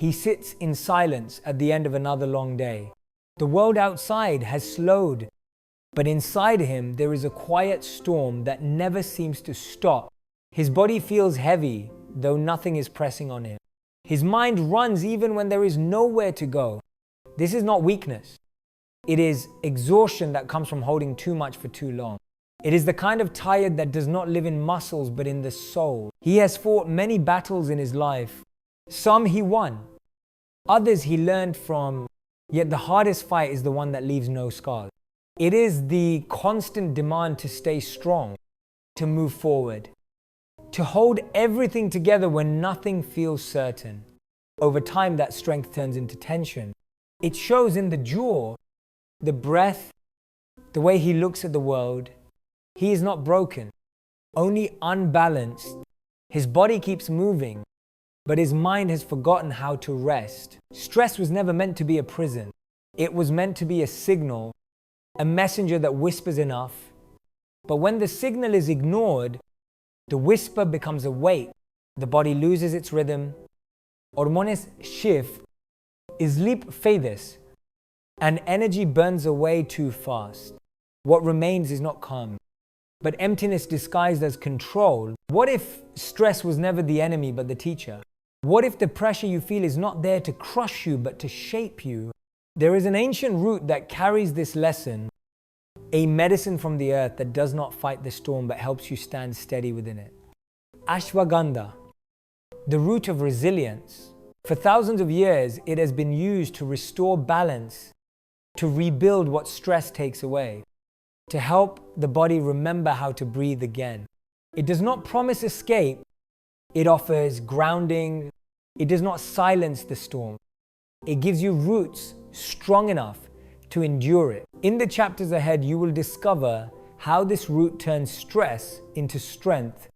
He sits in silence at the end of another long day. The world outside has slowed, but inside him there is a quiet storm that never seems to stop. His body feels heavy, though nothing is pressing on him. His mind runs even when there is nowhere to go. This is not weakness. It is exhaustion that comes from holding too much for too long. It is the kind of tired that does not live in muscles but in the soul. He has fought many battles in his life. Some he won. Others he learned from. Yet the hardest fight is the one that leaves no scars. It is the constant demand to stay strong, to move forward, to hold everything together when nothing feels certain. Over time, that strength turns into tension. It shows in the jaw, the breath, the way he looks at the world. He is not broken, only unbalanced. His body keeps moving, but his mind has forgotten how to rest. Stress was never meant to be a prison. It was meant to be a signal, a messenger that whispers enough. But when the signal is ignored, the whisper becomes a weight. The body loses its rhythm. Hormones shift, sleep fades, and energy burns away too fast. What remains is not calm, but emptiness disguised as control. What if stress was never the enemy but the teacher? What if the pressure you feel is not there to crush you but to shape you? There is an ancient root that carries this lesson, a medicine from the earth that does not fight the storm but helps you stand steady within it. Ashwagandha, the root of resilience. For thousands of years, it has been used to restore balance, to rebuild what stress takes away, to help the body remember how to breathe again. It does not promise escape. It offers grounding. It does not silence the storm. It gives you roots strong enough to endure it. In the chapters ahead, you will discover how this root turns stress into strength,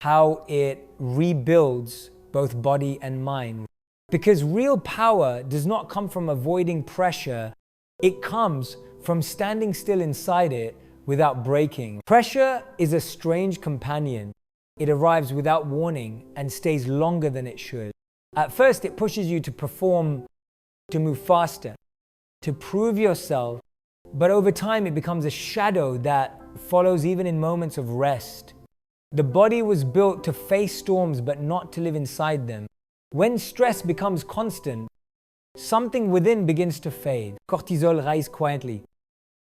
how it rebuilds both body and mind. Because real power does not come from avoiding pressure, it comes from standing still inside it without breaking. Pressure is a strange companion. It arrives without warning and stays longer than it should. At first, it pushes you to perform, to move faster, to prove yourself, but over time it becomes a shadow that follows even in moments of rest. The body was built to face storms but not to live inside them. When stress becomes constant, something within begins to fade. Cortisol rises quietly,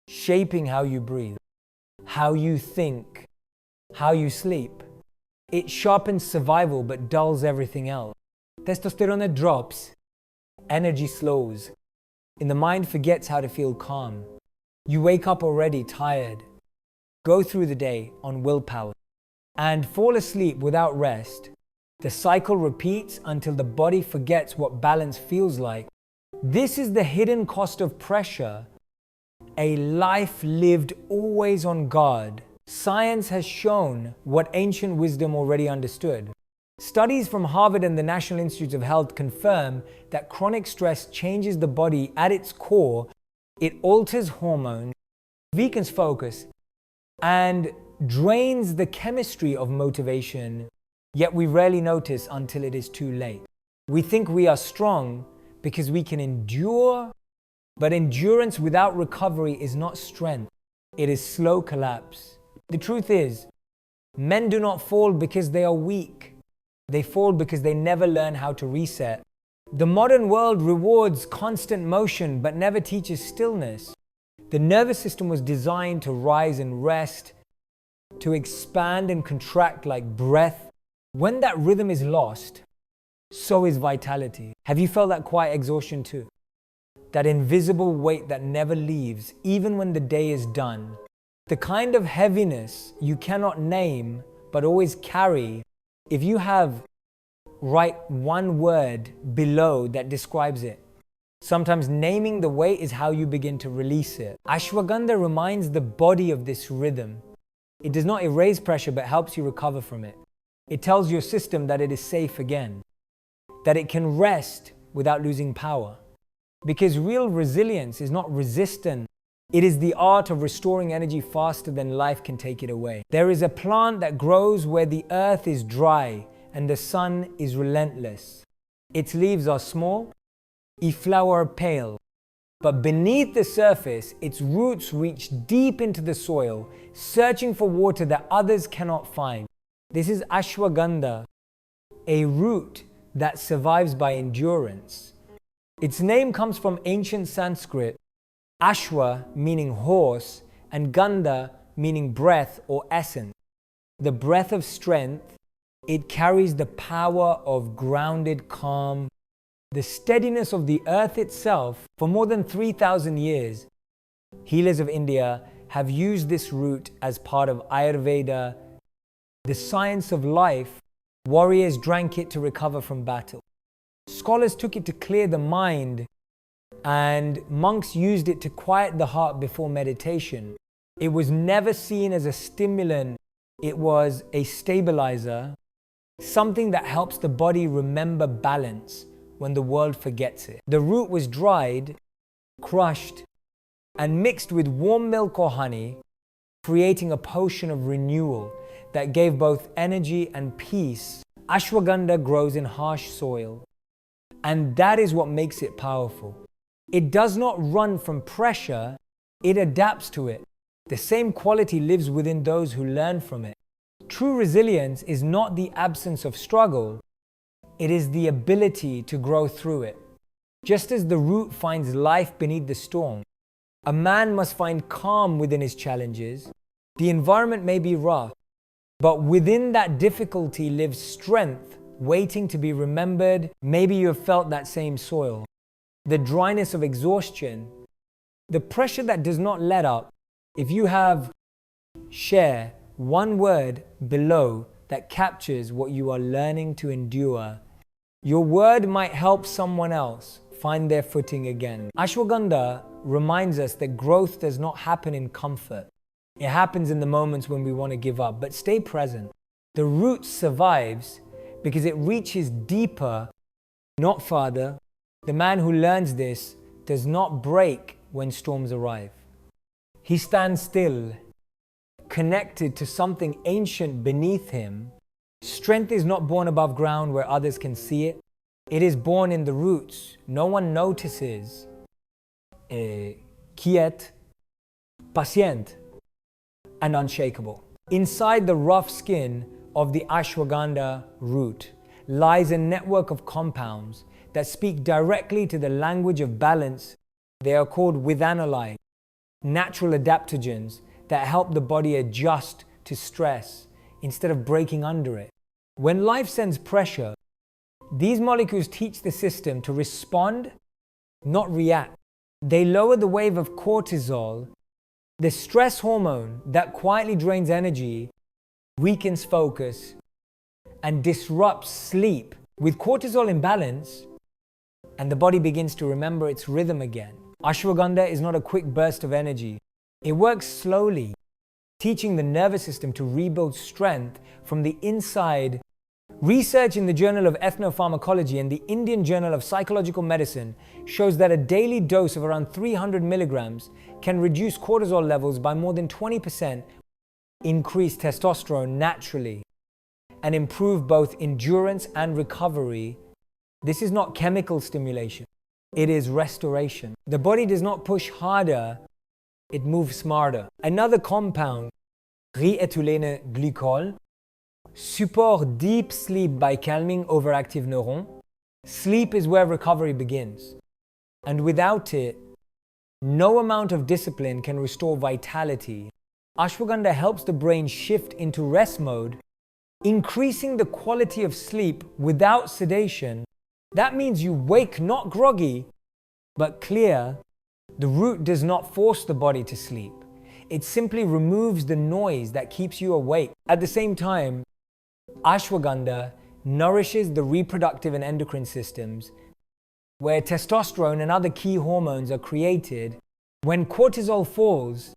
shaping how you breathe, how you think, how you sleep. It sharpens survival but dulls everything else. Testosterone drops, energy slows, and the mind forgets how to feel calm. You wake up already tired, go through the day on willpower, and fall asleep without rest. The cycle repeats until the body forgets what balance feels like. This is the hidden cost of pressure, a life lived always on guard. Science has shown what ancient wisdom already understood. Studies from Harvard and the National Institutes of Health confirm that chronic stress changes the body at its core. It alters hormones, weakens focus, and drains the chemistry of motivation. Yet we rarely notice until it is too late. We think we are strong because we can endure, but endurance without recovery is not strength. It is slow collapse. The truth is, men do not fall because they are weak. They fall because they never learn how to reset. The modern world rewards constant motion but never teaches stillness. The nervous system was designed to rise and rest, to expand and contract like breath. When that rhythm is lost, so is vitality. Have you felt that quiet exhaustion too? That invisible weight that never leaves, even when the day is done. The kind of heaviness you cannot name, but always carry. If you have, write one word below that describes it. Sometimes naming the weight is how you begin to release it. Ashwagandha reminds the body of this rhythm. It does not erase pressure, but helps you recover from it. It tells your system that it is safe again, that it can rest without losing power. Because real resilience is not resistant. It is the art of restoring energy faster than life can take it away. There is a plant that grows where the earth is dry and the sun is relentless. Its leaves are small, its flower pale, but beneath the surface, its roots reach deep into the soil, searching for water that others cannot find. This is Ashwagandha, a root that survives by endurance. Its name comes from ancient Sanskrit, Ashwa meaning horse, and Gandha meaning breath or essence. The breath of strength, it carries the power of grounded calm, the steadiness of the earth itself. For more than 3,000 years, healers of India have used this root as part of Ayurveda, the science of life. Warriors drank it to recover from battle. Scholars took it to clear the mind, and monks used it to quiet the heart before meditation. It was never seen as a stimulant, it was a stabilizer, something that helps the body remember balance when the world forgets it. The root was dried, crushed, and mixed with warm milk or honey, creating a potion of renewal that gave both energy and peace. Ashwagandha grows in harsh soil, and that is what makes it powerful. It does not run from pressure, it adapts to it. The same quality lives within those who learn from it. True resilience is not the absence of struggle, it is the ability to grow through it. Just as the root finds life beneath the storm, a man must find calm within his challenges. The environment may be rough, but within that difficulty lives strength waiting to be remembered. Maybe you have felt that same soil, the dryness of exhaustion, the pressure that does not let up. If you have, share one word below that captures what you are learning to endure. Your word might help someone else find their footing again. Ashwagandha reminds us that growth does not happen in comfort. It happens in the moments when we want to give up, but stay present. The root survives because it reaches deeper, not farther. The man who learns this does not break when storms arrive. He stands still, connected to something ancient beneath him. Strength is not born above ground where others can see it. It is born in the roots. No one notices. Quiet, patient, and unshakable. Inside the rough skin of the ashwagandha root lies a network of compounds that speak directly to the language of balance. They are called withanolite, natural adaptogens that help the body adjust to stress instead of breaking under it. When life sends pressure, these molecules teach the system to respond, not react. They lower the wave of cortisol, the stress hormone that quietly drains energy, weakens focus, and disrupts sleep. With cortisol in balance, and the body begins to remember its rhythm again. Ashwagandha is not a quick burst of energy. It works slowly, teaching the nervous system to rebuild strength from the inside. Research in the Journal of Ethnopharmacology and the Indian Journal of Psychological Medicine shows that a daily dose of around 300 milligrams can reduce cortisol levels by more than 20%, increase testosterone naturally, and improve both endurance and recovery. This is not chemical stimulation, it is restoration. The body does not push harder, it moves smarter. Another compound, triethylene glycol, supports deep sleep by calming overactive neurons. Sleep is where recovery begins, and without it, no amount of discipline can restore vitality. Ashwagandha helps the brain shift into rest mode, increasing the quality of sleep without sedation. That means you wake not groggy, but clear. The root does not force the body to sleep. It simply removes the noise that keeps you awake. At the same time, ashwagandha nourishes the reproductive and endocrine systems, where testosterone and other key hormones are created. When cortisol falls,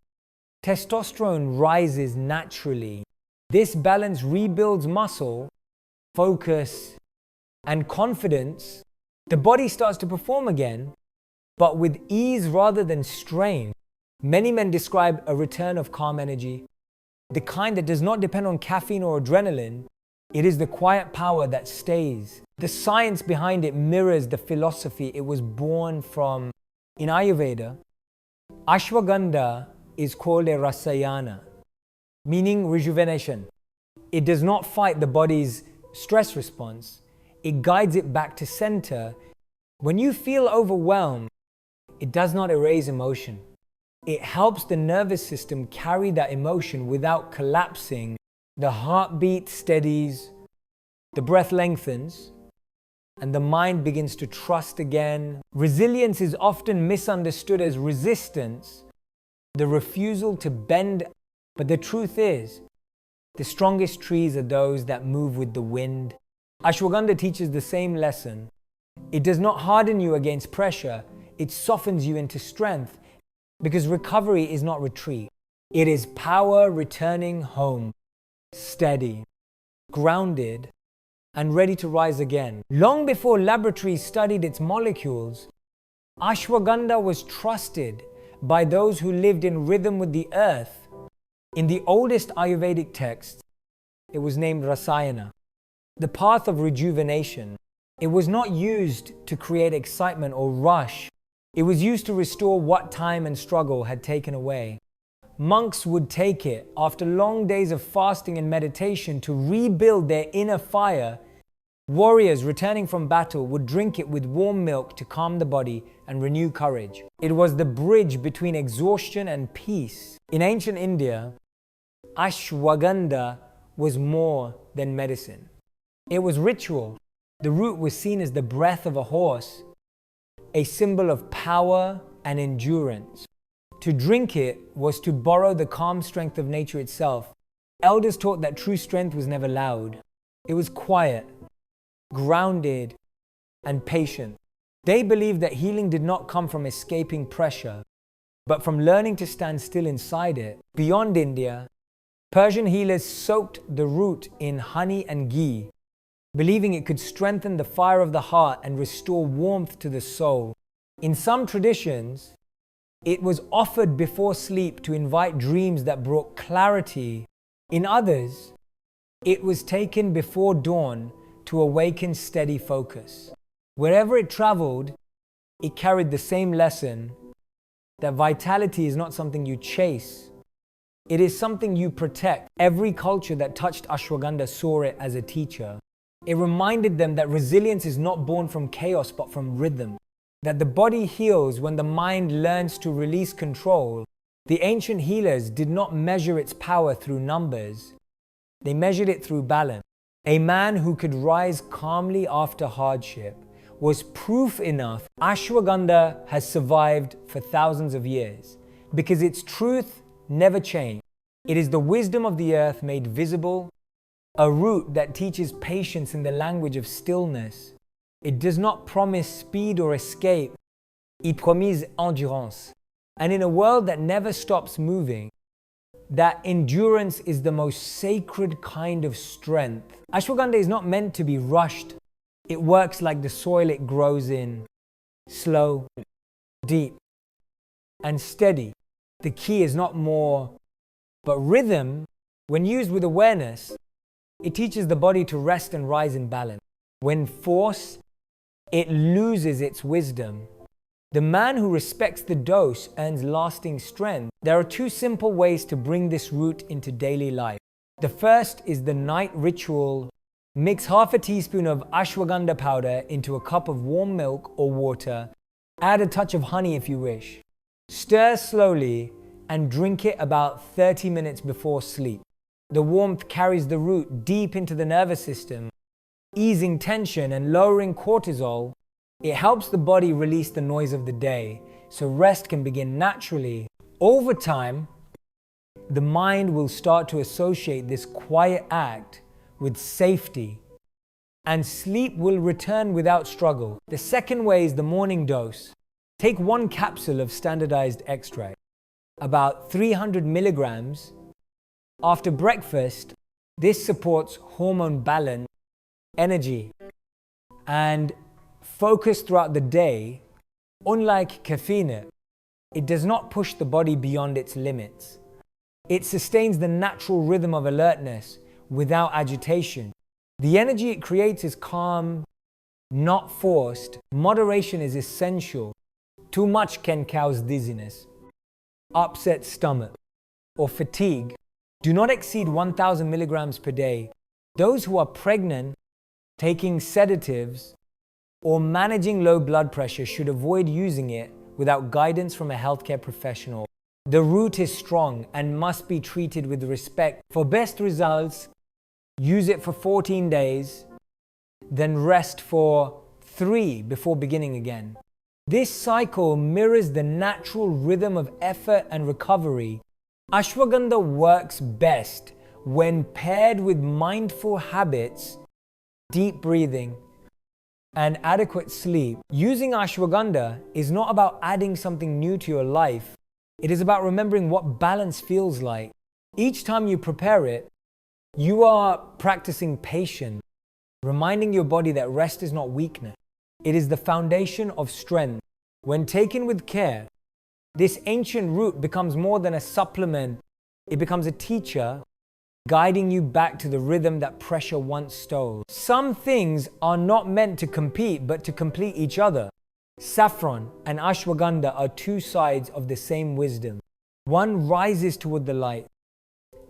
testosterone rises naturally. This balance rebuilds muscle, focus, and confidence. The body starts to perform again, but with ease rather than strain. Many men describe a return of calm energy, the kind that does not depend on caffeine or adrenaline, It is the quiet power that stays. The science behind it mirrors the philosophy it was born from. In Ayurveda, Ashwagandha is called a rasayana, meaning rejuvenation. It does not fight the body's stress response. It guides it back to center. When you feel overwhelmed, it does not erase emotion. It helps the nervous system carry that emotion without collapsing. The heartbeat steadies, the breath lengthens, and the mind begins to trust again. Resilience is often misunderstood as resistance, the refusal to bend. But the truth is, the strongest trees are those that move with the wind. Ashwagandha teaches the same lesson. It does not harden you against pressure, it softens you into strength, because recovery is not retreat. It is power returning home, steady, grounded, and ready to rise again. Long before laboratories studied its molecules, ashwagandha was trusted by those who lived in rhythm with the earth. In the oldest Ayurvedic texts, it was named rasayana, the path of rejuvenation. It was not used to create excitement or rush. It was used to restore what time and struggle had taken away. Monks would take it after long days of fasting and meditation to rebuild their inner fire. Warriors returning from battle would drink it with warm milk to calm the body and renew courage. It was the bridge between exhaustion and peace. In ancient India, ashwagandha was more than medicine. It was ritual. The root was seen as the breath of a horse, a symbol of power and endurance. To drink it was to borrow the calm strength of nature itself. Elders taught that true strength was never loud. It was quiet, grounded, and patient. They believed that healing did not come from escaping pressure, but from learning to stand still inside it. Beyond India, Persian healers soaked the root in honey and ghee, believing it could strengthen the fire of the heart and restore warmth to the soul. In some traditions, it was offered before sleep to invite dreams that brought clarity. In others, it was taken before dawn to awaken steady focus. Wherever it traveled, it carried the same lesson that vitality is not something you chase. It is something you protect. Every culture that touched ashwagandha saw it as a teacher. It reminded them that resilience is not born from chaos but from rhythm. That the body heals when the mind learns to release control. The ancient healers did not measure its power through numbers. They measured it through balance. A man who could rise calmly after hardship was proof enough. Ashwagandha has survived for thousands of years because its truth never changed. It is the wisdom of the earth made visible, a root that teaches patience in the language of stillness. It does not promise speed or escape. It promise endurance. And in a world that never stops moving, that endurance is the most sacred kind of strength. Ashwagandha is not meant to be rushed. It works like the soil it grows in, slow, deep, and steady. The key is not more, but rhythm. When used with awareness, it teaches the body to rest and rise in balance. When forced, it loses its wisdom. The man who respects the dose earns lasting strength. There are two simple ways to bring this root into daily life. The first is the night ritual. Mix half a teaspoon of ashwagandha powder into a cup of warm milk or water. Add a touch of honey if you wish. Stir slowly and drink it about 30 minutes before sleep. The warmth carries the root deep into the nervous system, easing tension and lowering cortisol. It helps the body release the noise of the day, so rest can begin naturally. Over time, the mind will start to associate this quiet act with safety, and sleep will return without struggle. The second way is the morning dose. Take 1 capsule of standardized extract, about 300 milligrams, after breakfast. This supports hormone balance, energy, and focus throughout the day. Unlike caffeine, it does not push the body beyond its limits. It sustains the natural rhythm of alertness without agitation. The energy it creates is calm, not forced. Moderation is essential. Too much can cause dizziness, upset stomach, or fatigue. Do not exceed 1,000 milligrams per day. Those who are pregnant, taking sedatives, or managing low blood pressure should avoid using it without guidance from a healthcare professional. The root is strong and must be treated with respect. For best results, use it for 14 days, then rest for 3 before beginning again. This cycle mirrors the natural rhythm of effort and recovery. Ashwagandha works best when paired with mindful habits, deep breathing, and adequate sleep. Using ashwagandha is not about adding something new to your life. It is about remembering what balance feels like. Each time you prepare it, you are practicing patience, reminding your body that rest is not weakness. It is the foundation of strength. When taken with care, this ancient root becomes more than a supplement. It becomes a teacher, guiding you back to the rhythm that pressure once stole. Some things are not meant to compete, but to complete each other. Saffron and ashwagandha are two sides of the same wisdom. One rises toward the light.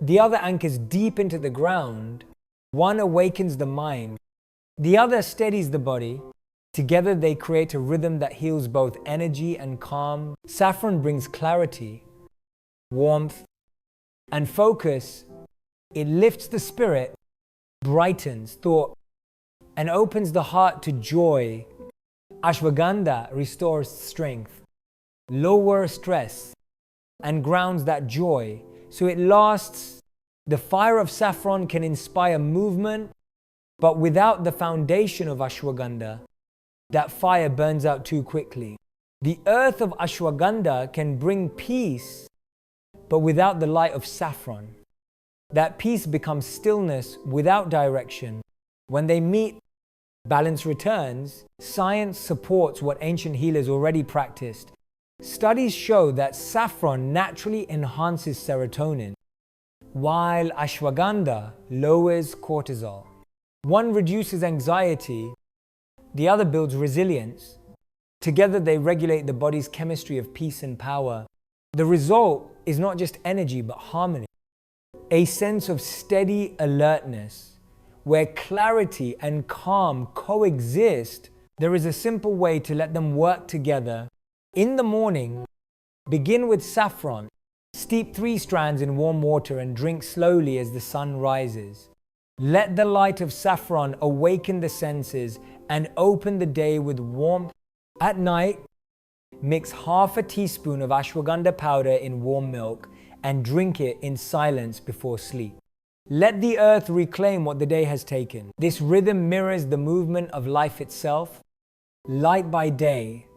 The other anchors deep into the ground. One awakens the mind. The other steadies the body. Together they create a rhythm that heals both energy and calm. Saffron brings clarity, warmth, and focus. It lifts the spirit, brightens thought, and opens the heart to joy. Ashwagandha restores strength, lowers stress, and grounds that joy, so it lasts. The fire of saffron can inspire movement, but without the foundation of ashwagandha, that fire burns out too quickly. The earth of ashwagandha can bring peace, but without the light of saffron, that peace becomes stillness without direction. When they meet, balance returns. Science supports what ancient healers already practiced. Studies show that saffron naturally enhances serotonin, while ashwagandha lowers cortisol. One reduces anxiety, the other builds resilience. Together they regulate the body's chemistry of peace and power. The result is not just energy, but harmony. A sense of steady alertness, where clarity and calm coexist. There is a simple way to let them work together. In the morning, begin with saffron. Steep 3 strands in warm water and drink slowly as the sun rises. Let the light of saffron awaken the senses and open the day with warmth. At night, mix half a teaspoon of ashwagandha powder in warm milk and drink it in silence before sleep. Let the earth reclaim what the day has taken. This rhythm mirrors the movement of life itself. Light by day,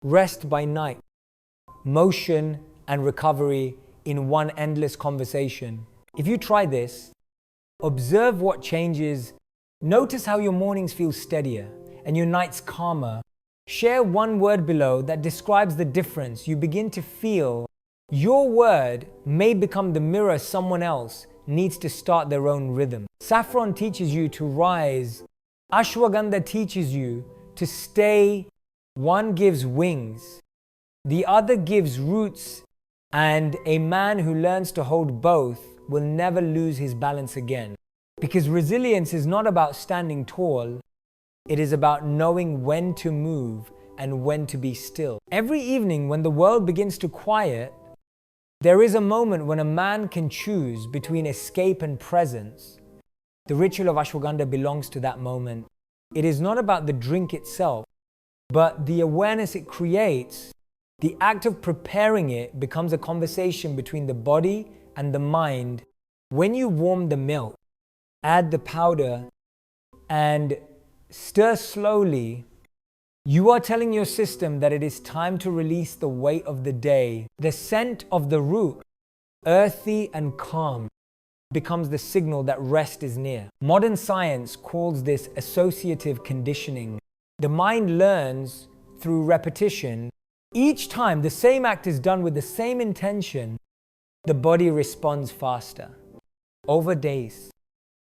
rest by night, motion and recovery in one endless conversation. If you try this, observe what changes. Notice how your mornings feel steadier and your nights calmer. Share one word below that describes the difference you begin to feel. Your word may become the mirror someone else needs to start their own rhythm. Saffron teaches you to rise. Ashwagandha teaches you to stay. One gives wings, the other gives roots, and a man who learns to hold both will never lose his balance again. Because resilience is not about standing tall, it is about knowing when to move and when to be still. Every evening when the world begins to quiet, there is a moment when a man can choose between escape and presence. The ritual of ashwagandha belongs to that moment. It is not about the drink itself, but the awareness it creates. The act of preparing it becomes a conversation between the body and the mind. When you warm the milk, add the powder, and stir slowly, you are telling your system that it is time to release the weight of the day. The scent of the root, earthy and calm, becomes the signal that rest is near. Modern science calls this associative conditioning. The mind learns through repetition. Each time the same act is done with the same intention, the body responds faster. Over days,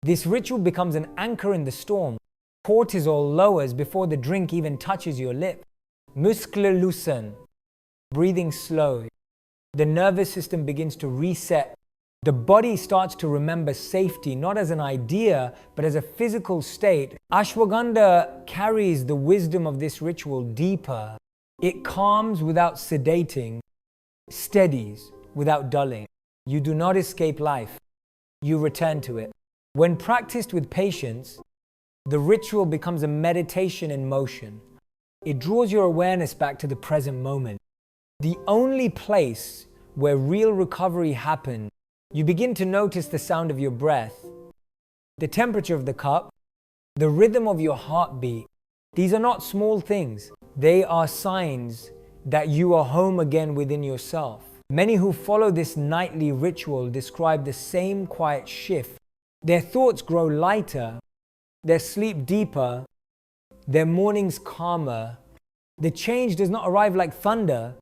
This ritual becomes an anchor in the storm. Cortisol lowers before the drink even touches your lip. Muscles loosen. Breathing slow. The nervous system begins to reset. The body starts to remember safety, not as an idea, but as a physical state. Ashwagandha carries the wisdom of this ritual deeper. It calms without sedating, steadies without dulling. You do not escape life. You return to it. When practiced with patience, the ritual becomes a meditation in motion. It draws your awareness back to the present moment. The only place where real recovery happens. You begin to notice the sound of your breath, the temperature of the cup, the rhythm of your heartbeat. These are not small things. They are signs that you are home again within yourself. Many who follow this nightly ritual describe the same quiet shift. Their thoughts grow lighter, their sleep deeper, their mornings calmer. The change does not arrive like thunder,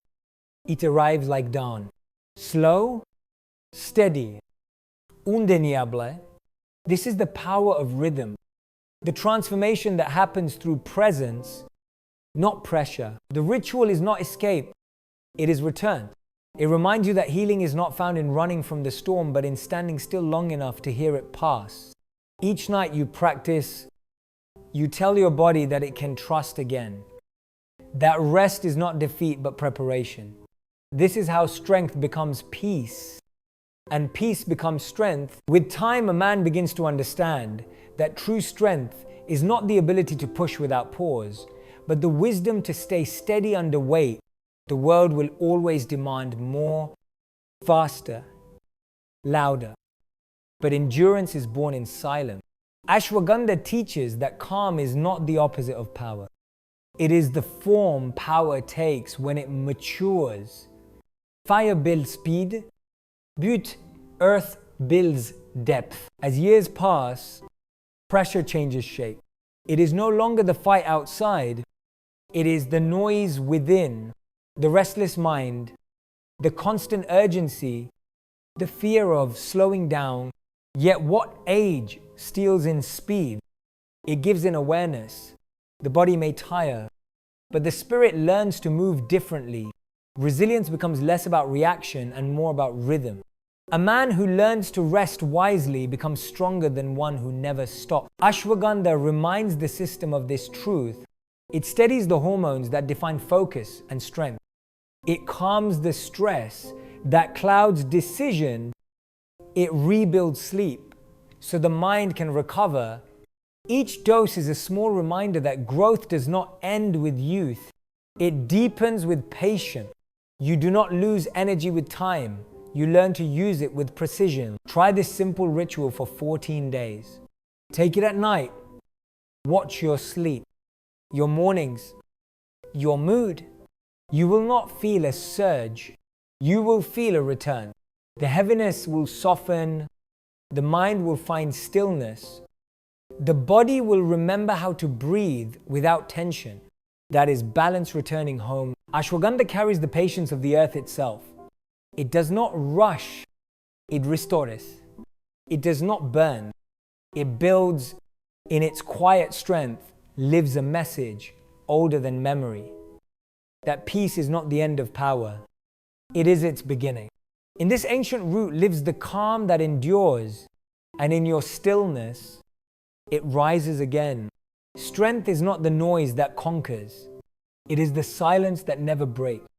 it arrives like dawn. Slow, steady, undeniable. This is the power of rhythm. The transformation that happens through presence, not pressure. The ritual is not escape, it is return. It reminds you that healing is not found in running from the storm, but in standing still long enough to hear it pass. Each night you practice, you tell your body that it can trust again. That rest is not defeat, but preparation. This is how strength becomes peace. And peace becomes strength. With time, a man begins to understand that true strength is not the ability to push without pause, but the wisdom to stay steady under weight. The world will always demand more, faster, louder. But endurance is born in silence. Ashwagandha teaches that calm is not the opposite of power. It is the form power takes when it matures. Fire builds speed. Earth builds depth. As years pass, pressure changes shape. It is no longer the fight outside. It is the noise within, the restless mind, the constant urgency, the fear of slowing down. Yet what age steals in speed? It gives in awareness. The body may tire, but the spirit learns to move differently. Resilience becomes less about reaction and more about rhythm. A man who learns to rest wisely becomes stronger than one who never stops. Ashwagandha reminds the system of this truth. It steadies the hormones that define focus and strength. It calms the stress that clouds decision. It rebuilds sleep so the mind can recover. Each dose is a small reminder that growth does not end with youth. It deepens with patience. You do not lose energy with time. You learn to use it with precision. Try this simple ritual for 14 days. Take it at night. Watch your sleep, your mornings, your mood. You will not feel a surge. You will feel a return. The heaviness will soften. The mind will find stillness. The body will remember how to breathe without tension. That is balance returning home. Ashwagandha carries the patience of the earth itself. It does not rush, it restores. It does not burn, it builds. In its quiet strength lives a message older than memory. That peace is not the end of power, it is its beginning. In this ancient root lives the calm that endures, and in your stillness, it rises again. Strength is not the noise that conquers, it is the silence that never breaks.